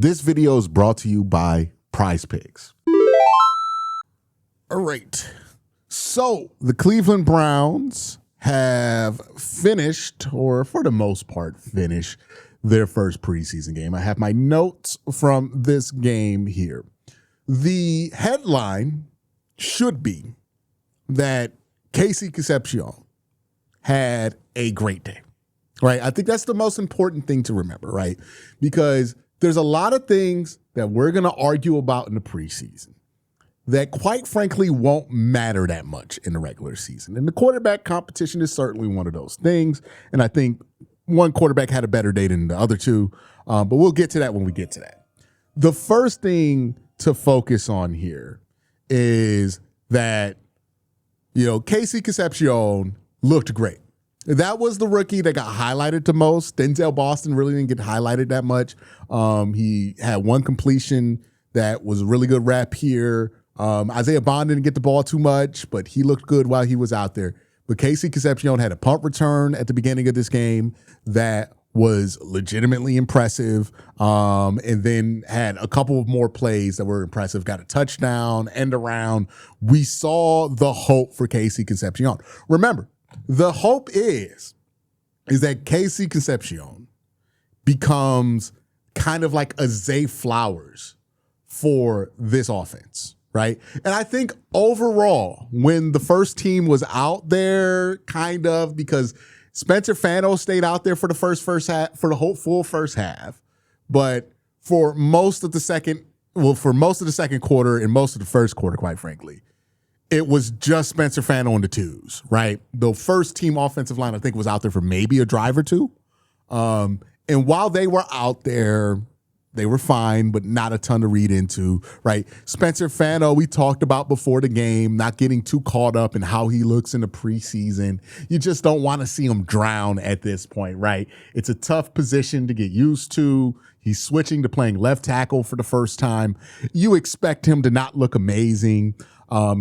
This video is brought to you by PrizePicks. All right. So the Cleveland Browns have finished, or for the most part, finished their first preseason game. I have my notes from this game here. The headline should be that Casey Concepcion had a great day, right? I think that's the most important thing to remember, right? Because there's a lot of things that we're going to argue about in the preseason that quite frankly won't matter that much in the regular season. And the quarterback competition is certainly one of those things. And I think one quarterback had a better day than the other two, but we'll get to that when we get to that. The first thing to focus on here is that, Casey Concepcion looked great. That was the rookie that got highlighted the most. Denzel Boston really didn't get highlighted that much. He had one completion that was a really good rep here. Isaiah Bond didn't get the ball too much, but he looked good while he was out there. But Casey Concepcion had a punt return at the beginning of this game that was legitimately impressive, and then had a couple of more plays that were impressive. Got a touchdown, end around. We saw the hope for Casey Concepcion. Remember, the hope is that Casey Concepcion becomes kind of like a Zay Flowers for this offense, right? And I think overall, when the first team was out there, kind of, because Spencer Fano stayed out there for the first half, for the whole full first half, but for most of the second quarter and most of the first quarter, quite frankly, it was just Spencer Fano on the twos, right? The first team offensive line, I think, was out there for maybe a drive or two. And while they were out there, they were fine, but not a ton to read into, right? Spencer Fano, we talked about before the game, not getting too caught up in how he looks in the preseason. You just don't want to see him drown at this point, right? It's a tough position to get used to. He's switching to playing left tackle for the first time. You expect him to not look amazing.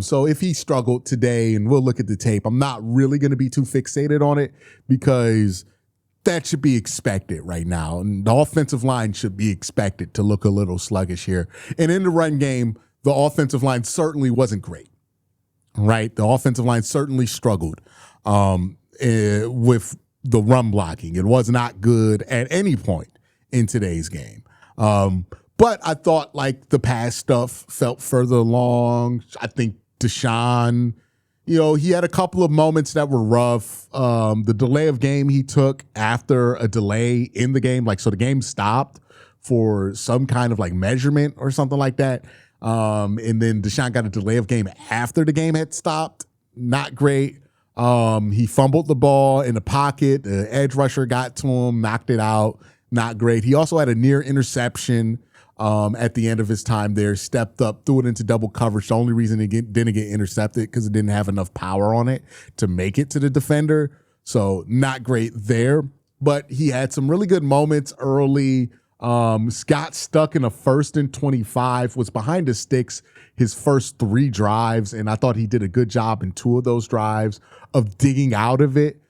So if he struggled today, and we'll look at the tape, I'm not really going to be too fixated on it because that should be expected right now. And the offensive line should be expected to look a little sluggish here. And in the run game, the offensive line certainly wasn't great, right? The offensive line certainly struggled with the run blocking. It was not good at any point in today's game. But I thought like the pass stuff felt further along. I think Deshaun, he had a couple of moments that were rough. The delay of game he took after a delay in the game, so the game stopped for some kind of measurement or something like that. And then Deshaun got a delay of game after the game had stopped. Not great. He fumbled the ball in the pocket. The edge rusher got to him, knocked it out. Not great. He also had a near interception at the end of his time there, stepped up, threw it into double coverage. The only reason it didn't get intercepted because it didn't have enough power on it to make it to the defender. So not great there, but he had some really good moments early. Got stuck in a 1st and 25, was behind the sticks his first 3 drives, and I thought he did a good job in 2 of those drives of digging out of it.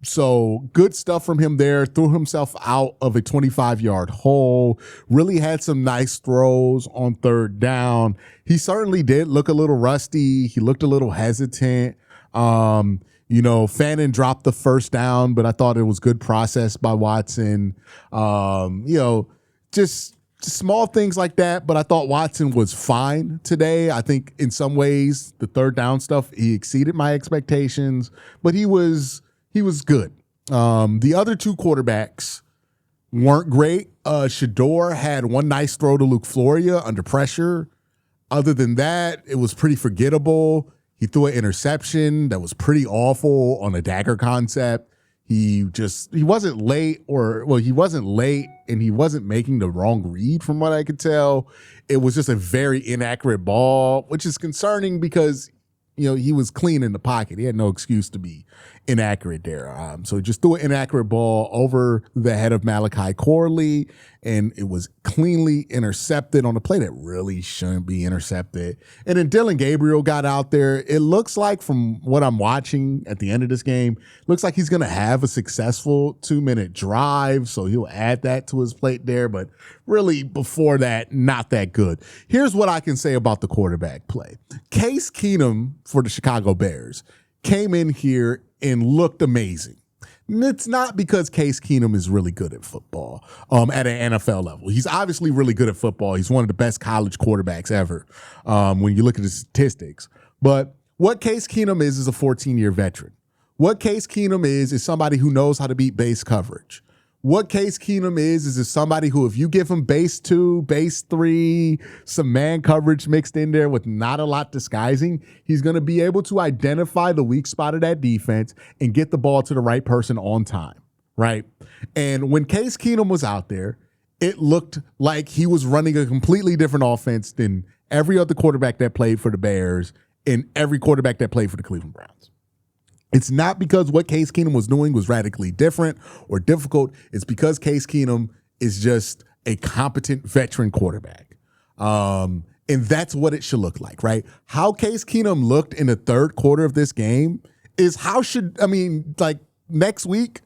So good stuff from him there. Threw himself out of a 25-yard hole. Really had some nice throws on 3rd down. He certainly did look a little rusty. He looked a little hesitant. Fannin dropped the 1st down, but I thought it was good process by Watson. Just small things like that, but I thought Watson was fine today. I think in some ways the 3rd down stuff, he exceeded my expectations, but he was good. The other 2 quarterbacks weren't great. Shador had one nice throw to Luke Floria under pressure. Other than that, it was pretty forgettable. He threw an interception that was pretty awful on a dagger concept. He wasn't late and he wasn't making the wrong read from what I could tell. It was just a very inaccurate ball, which is concerning because, he was clean in the pocket. He had no excuse to be inaccurate there. So he just threw an inaccurate ball over the head of Malachi Corley, and it was cleanly intercepted on a play that really shouldn't be intercepted. And then Dylan Gabriel got out there. It looks like, from what I'm watching at the end of this game, looks like he's going to have a successful 2-minute drive, so he'll add that to his plate there. But really, before that, not that good. Here's what I can say about the quarterback play. Case Keenum for the Chicago Bears came in here and looked amazing. And it's not because Case Keenum is really good at football at an NFL level. He's obviously really good at football. He's one of the best college quarterbacks ever when you look at the statistics. But what Case Keenum is a 14-year veteran. What Case Keenum is somebody who knows how to beat base coverage. What Case Keenum is somebody who, if you give him base 2, base 3, some man coverage mixed in there with not a lot disguising, he's going to be able to identify the weak spot of that defense and get the ball to the right person on time, right? And when Case Keenum was out there, it looked like he was running a completely different offense than every other quarterback that played for the Bears and every quarterback that played for the Cleveland Browns. It's not because what Case Keenum was doing was radically different or difficult. It's because Case Keenum is just a competent veteran quarterback. And that's what it should look like, right? How Case Keenum looked in the third quarter of this game is next week,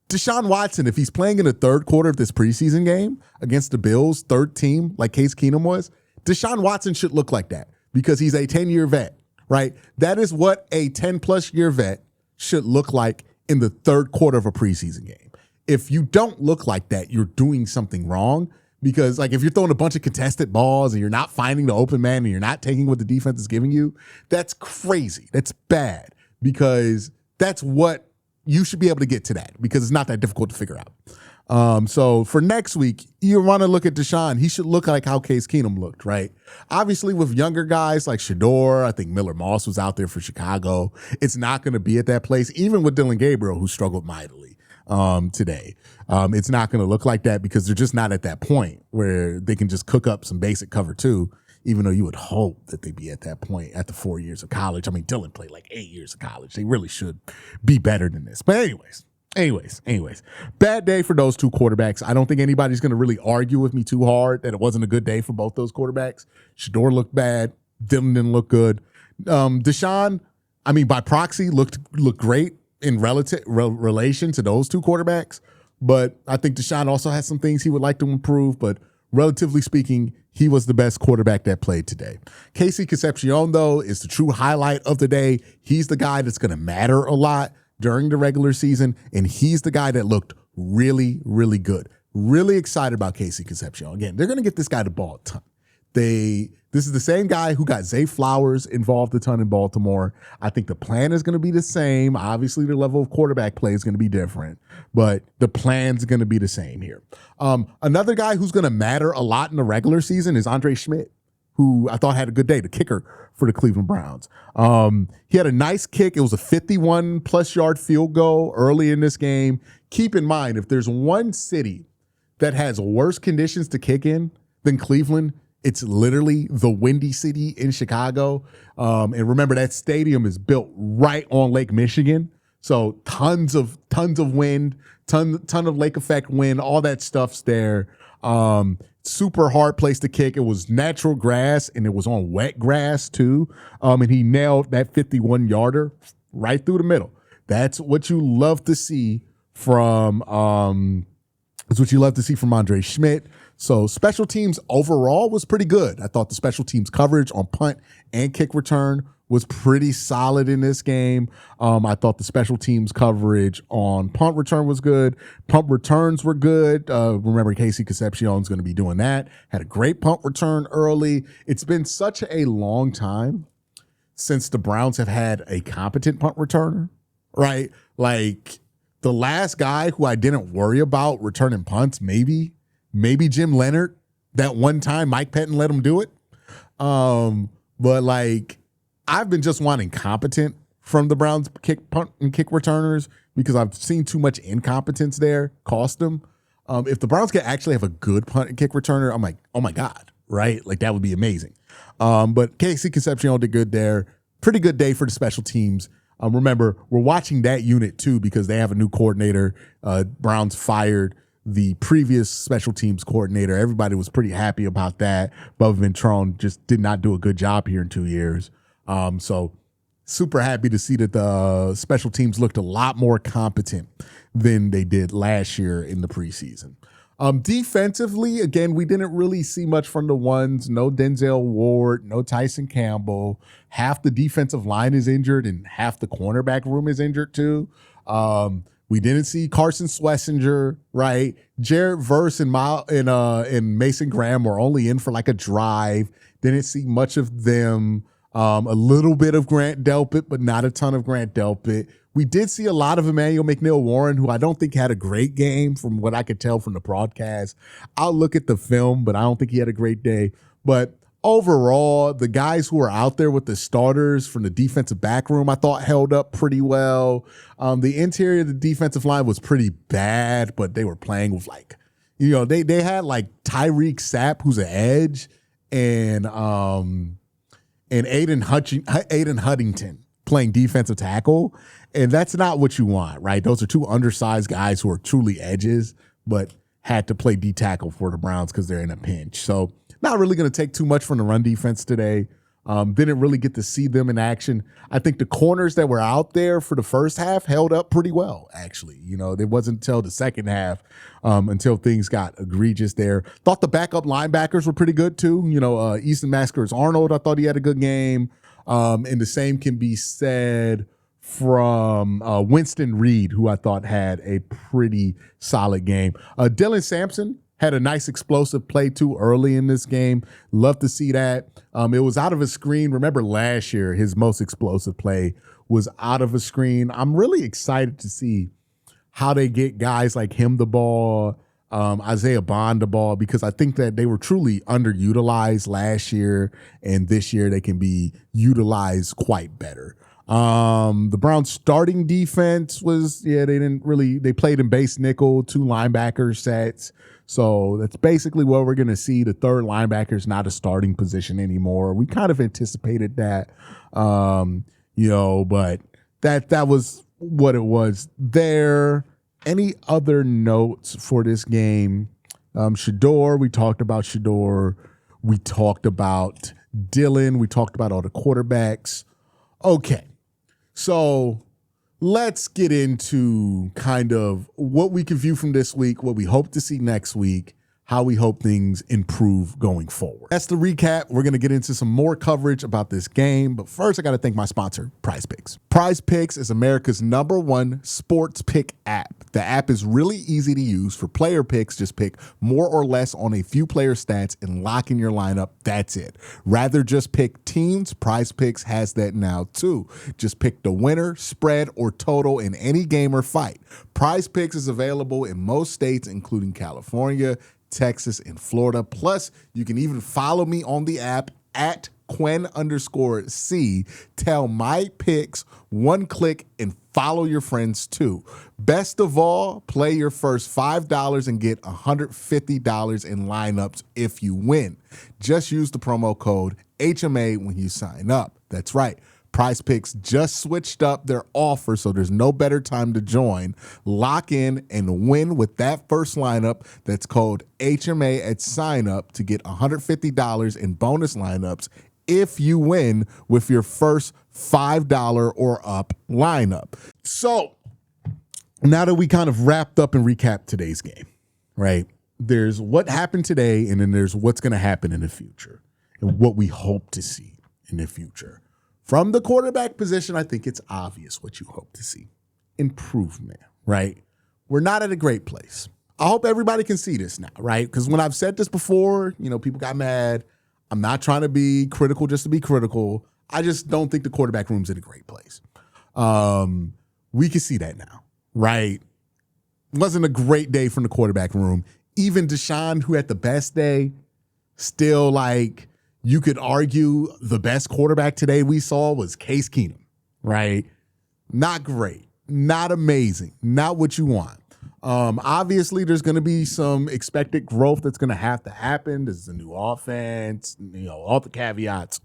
Deshaun Watson, if he's playing in the third quarter of this preseason game against the Bills' third team like Case Keenum was, Deshaun Watson should look like that because he's a 10-year vet. Right? That is what a 10-plus year vet should look like in the third quarter of a preseason game. If you don't look like that, you're doing something wrong, because like if you're throwing a bunch of contested balls and you're not finding the open man and you're not taking what the defense is giving you, that's crazy. That's bad, because that's what you should be able to get to that, because it's not that difficult to figure out. So for next week, you want to look at Deshaun. He should look like how Case Keenum looked, right? Obviously, with younger guys like Shador, I think Miller Moss was out there for Chicago. It's not going to be at that place. Even with Dylan Gabriel, who struggled mightily today, it's not going to look like that, because they're just not at that point where they can just cook up some basic cover 2, even though you would hope that they'd be at that point after 4 years of college. I mean, Dylan played like 8 years of college. They really should be better than this. But anyways, bad day for those two quarterbacks. I don't think anybody's going to really argue with me too hard that it wasn't a good day for both those quarterbacks. Shador looked bad. Dylan didn't look good. Deshaun, I mean, by proxy, looked great in relation to those two quarterbacks. But I think Deshaun also has some things he would like to improve. But relatively speaking, he was the best quarterback that played today. Casey Concepcion, though, is the true highlight of the day. He's the guy that's going to matter a lot during the regular season, and he's the guy that looked really, really good. Really excited about Casey Concepcion. Again, they're going to get this guy the ball a ton. This is the same guy who got Zay Flowers involved a ton in Baltimore. I think the plan is going to be the same. Obviously, the level of quarterback play is going to be different, but the plan's going to be the same here. Another guy who's going to matter a lot in the regular season is Andre Schmidt, who I thought had a good day, the kicker for the Cleveland Browns. He had a nice kick. It was a 51-plus yard field goal early in this game. Keep in mind, if there's one city that has worse conditions to kick in than Cleveland, it's literally the Windy City in Chicago. And remember, that stadium is built right on Lake Michigan. So tons of wind, ton of lake effect wind, all that stuff's there. Super hard place to kick. It was natural grass, and it was on wet grass too. And he nailed that 51-yarder right through the middle. That's what you love to see from Andre Schmidt. So special teams overall was pretty good. I thought the special teams coverage on punt and kick return was pretty solid in this game. I thought the special teams coverage on punt return was good. Punt returns were good. Remember, Casey Concepcion's going to be doing that. Had a great punt return early. It's been such a long time since the Browns have had a competent punt returner, right? Like the last guy who I didn't worry about returning punts, maybe Jim Leonard. That one time Mike Pettin let him do it. But like, I've been just wanting competent from the Browns punt and kick returners, because I've seen too much incompetence there cost them. If the Browns could actually have a good punt and kick returner, I'm like, oh my God, right? Like that would be amazing. But Casey Concepcion did good there. Pretty good day for the special teams. Remember, we're watching that unit too because they have a new coordinator. Browns fired the previous special teams coordinator. Everybody was pretty happy about that. Bubba Ventrone just did not do a good job here in 2 years. So super happy to see that the special teams looked a lot more competent than they did last year in the preseason. Defensively, again, we didn't really see much from the ones. No Denzel Ward, no Tyson Campbell. Half the defensive line is injured and half the cornerback room is injured too. We didn't see Carson Schlesinger, right? Jared Verse and Mason Graham were only in for like a drive. Didn't see much of them. A little bit of Grant Delpit, but not a ton of Grant Delpit. We did see a lot of Emmanuel McNeil-Warren, who I don't think had a great game from what I could tell from the broadcast. I'll look at the film, but I don't think he had a great day. But overall, the guys who were out there with the starters from the defensive back room, I thought held up pretty well. The interior of the defensive line was pretty bad, but they were playing with they had like Tyreek Sapp, who's an edge, and Aiden Huntington playing defensive tackle. And that's not what you want, right? Those are two undersized guys who are truly edges, but had to play D tackle for the Browns because they're in a pinch. So not really going to take too much from the run defense today. Didn't really get to see them in action. I think the corners that were out there for the first half held up pretty well, actually. It wasn't until the second half until things got egregious there. Thought the backup linebackers were pretty good too. Easton Maskers Arnold, I thought he had a good game. And the same can be said from Winston Reed, who I thought had a pretty solid game. Dylan Sampson had a nice explosive play too early in this game. Love to see that. It was out of a screen. Remember last year, his most explosive play was out of a screen. I'm really excited to see how they get guys like him the ball, Isaiah Bond the ball, because I think that they were truly underutilized last year, and this year they can be utilized quite better. The Browns starting defense they played in base nickel, 2 linebacker sets. So that's basically what we're going to see. The third linebacker is not a starting position anymore. We kind of anticipated that, but that was what it was there. Any other notes for this game? Shador, we talked about Shador. We talked about Dylan. We talked about all the quarterbacks. Okay. So let's get into kind of what we can view from this week, what we hope to see next week, how we hope things improve going forward. That's the recap. We're going to get into some more coverage about this game. But first, I got to thank my sponsor, PrizePicks. PrizePicks is America's #1 sports pick app. The app is really easy to use for player picks. Just pick more or less on a few player stats and lock in your lineup. That's it. Rather just pick teams, PrizePicks has that now too. Just pick the winner, spread, or total in any game or fight. PrizePicks is available in most states, including California, Texas, and Florida. Plus, you can even follow me on the app at Quinn_C. Tell my picks, one click, and follow your friends too. Best of all, play your first $5 and get $150 in lineups if you win. Just use the promo code HMA when you sign up. That's right. PrizePicks just switched up their offer, so there's no better time to join. Lock in and win with that first lineup. That's code HMA at sign up to get $150 in bonus lineups if you win with your first $5 or up lineup. So now that we kind of wrapped up and recapped today's game, right? There's what happened today, and then there's what's going to happen in the future and what we hope to see in the future. From the quarterback position, I think it's obvious what you hope to see. Improvement, right? We're not at a great place. I hope everybody can see this now, right? Because when I've said this before, people got mad. I'm not trying to be critical just to be critical. I just don't think the quarterback room's in a great place. We can see that now, right? Wasn't a great day from the quarterback room. Even Deshaun, who had the best day, still you could argue the best quarterback today we saw was Case Keenum, right? Not great, not amazing, not what you want. Obviously, there's going to be some expected growth that's going to happen. This is a new offense. All the caveats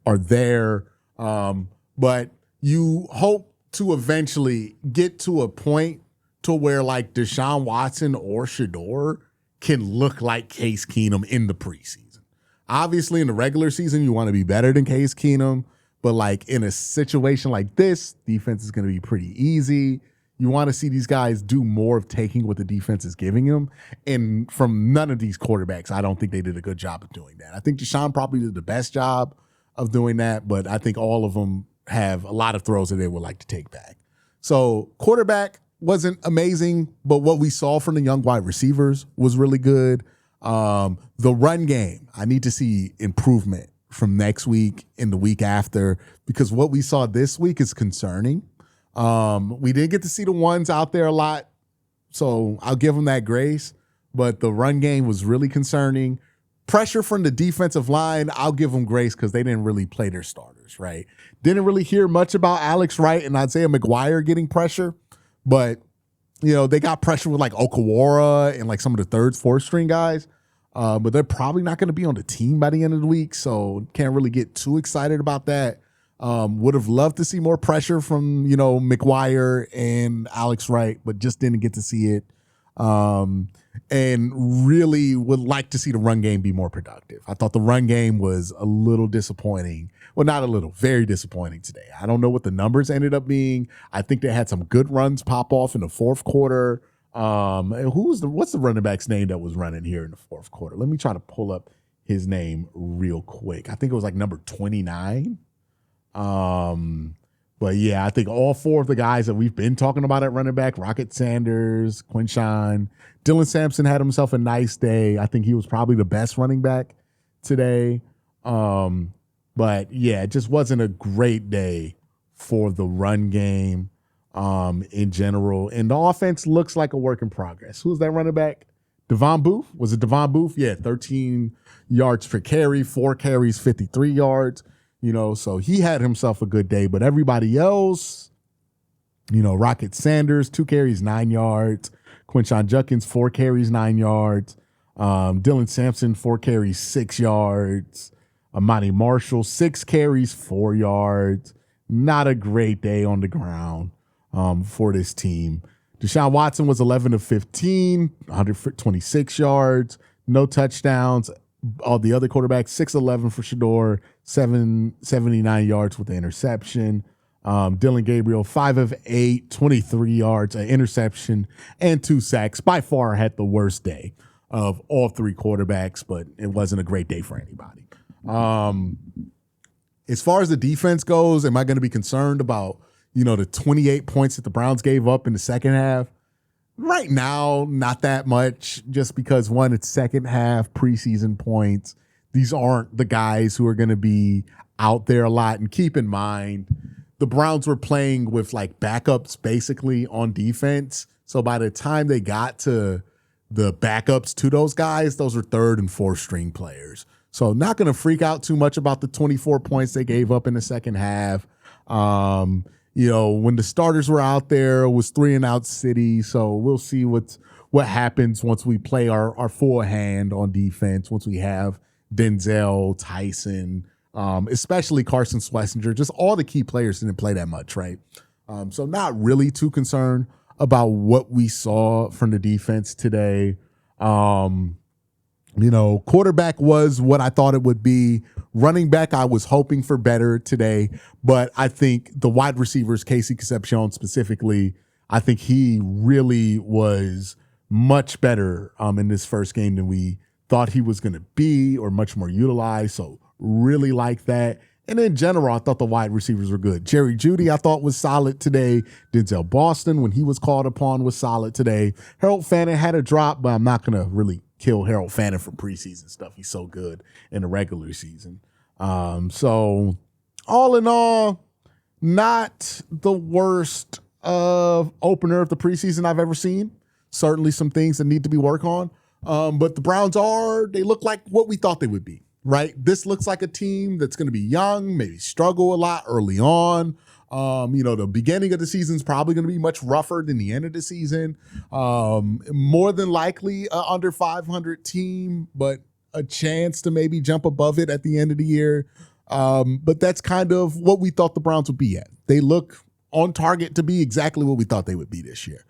are there. But you hope to eventually get to a point to where like Deshaun Watson or Shador can look like Case Keenum in the preseason. Obviously, in the regular season, you want to be better than Case Keenum, but like in a situation like this, defense is going to be pretty easy. You want to see these guys do more of taking what the defense is giving them. And from none of these quarterbacks, I don't think they did a good job of doing that. I think Deshaun probably did the best job of doing that, but I think all of them have a lot of throws that they would like to take back. So quarterback wasn't amazing, but what we saw from the young wide receivers was really good. The run game, I need to see improvement from next week and the week after, because what we saw this week is concerning. We didn't get to see the ones out there a lot, so I'll give them that grace, but the run game was really concerning. Pressure from the defensive line, I'll give them grace because they didn't really play their starters, right? Didn't really hear much about Alex Wright and Isaiah McGuire getting pressure, but, you know, they got pressure with like Okawara and like some of the third, fourth string guys, but they're probably not going to be on the team by the end of the week, so can't really get too excited about that. Would have loved to see more pressure from, you know, McGuire and Alex Wright, but just didn't get to see it. And really would like to see the run game be more productive. I thought the run game was a little disappointing. Well, not a little, very disappointing today. I don't know what the numbers ended up being. I think they had some good runs pop off in the fourth quarter. What's the running back's name that was running here in the fourth quarter? Let me try to pull up his name real quick. I think it was like number 29. But yeah, I think all four of the guys that we've been talking about at running back, Rocket Sanders, Quinshawn, Dylan Sampson had himself a nice day. I think he was probably the best running back today. But yeah, it just wasn't a great day for the run game, in general. And the offense looks like a work in progress. Who's that running back? Devon Booth? Was it Devon Booth? Yeah, 13 yards per carry, 4 carries, 53 yards. You know, so he had himself a good day, but everybody else, you know, Rocket Sanders, 2 carries, 9 yards. Quinshon Judkins, 4 carries, 9 yards. Dylan Sampson, 4 carries, 6 yards. Amani Marshall, 6 carries, 4 yards. Not a great day on the ground for this team. Deshaun Watson was 11 of 15, 126 yards, no touchdowns. All the other quarterbacks, 6-11 for Shador, 79 yards with the interception. Dylan Gabriel, 5 of 8, 23 yards, an interception, and 2 sacks. By far had the worst day of all 3 quarterbacks, but it wasn't a great day for anybody. As far as the defense goes, am I going to be concerned about, you know, the 28 points that the Browns gave up in the second half? Right now, not that much, just because, one, it's second half preseason points. These aren't the guys who are going to be out there a lot. And keep in mind, the Browns were playing with like backups basically on defense. So by the time they got to the backups to those guys, those are third and fourth string players. So not going to freak out too much about the 24 points they gave up in the second half. You know, when the starters were out there, it was 3-and-out city. So we'll see what happens once we play our full hand on defense, once we have Denzel, Tyson, especially Carson Schlesinger. Just all the key players didn't play that much, right? So not really too concerned about what we saw from the defense today. You know, quarterback was what I thought it would be. Running back, I was hoping for better today, but I think the wide receivers, Casey Concepcion specifically, I think he really was much better in this first game than we thought he was going to be, or much more utilized. So really like that. And in general, I thought the wide receivers were good. Jerry Jeudy, I thought, was solid today. Denzel Boston, when he was called upon, was solid today. Harold Fannin had a drop, but I'm not going to really kill Harold Fannin for preseason stuff. He's so good in the regular season. So all in all, not the worst of opener of the preseason I've ever seen. Certainly some things that need to be worked on. But the Browns they look like what we thought they would be, right? This looks like a team that's going to be young, maybe struggle a lot early on. You know, the beginning of the season is probably going to be much rougher than the end of the season. More than likely under 500 team, but a chance to maybe jump above it at the end of the year. But that's kind of what we thought the Browns would be at. They look on target to be exactly what we thought they would be this year.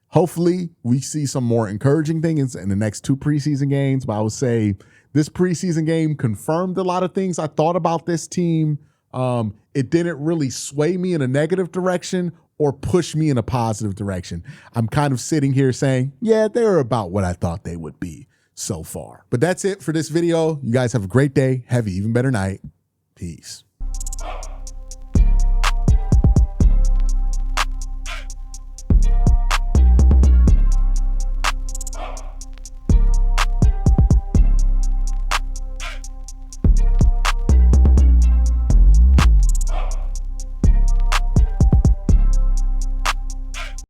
Hopefully we see some more encouraging things in the next 2 preseason games, but I would say this preseason game confirmed a lot of things I thought about this team. It didn't really sway me in a negative direction or push me in a positive direction. I'm kind of sitting here saying, yeah, they're about what I thought they would be so far. But that's it for this video. You guys have a great day. Have an even better night. Peace.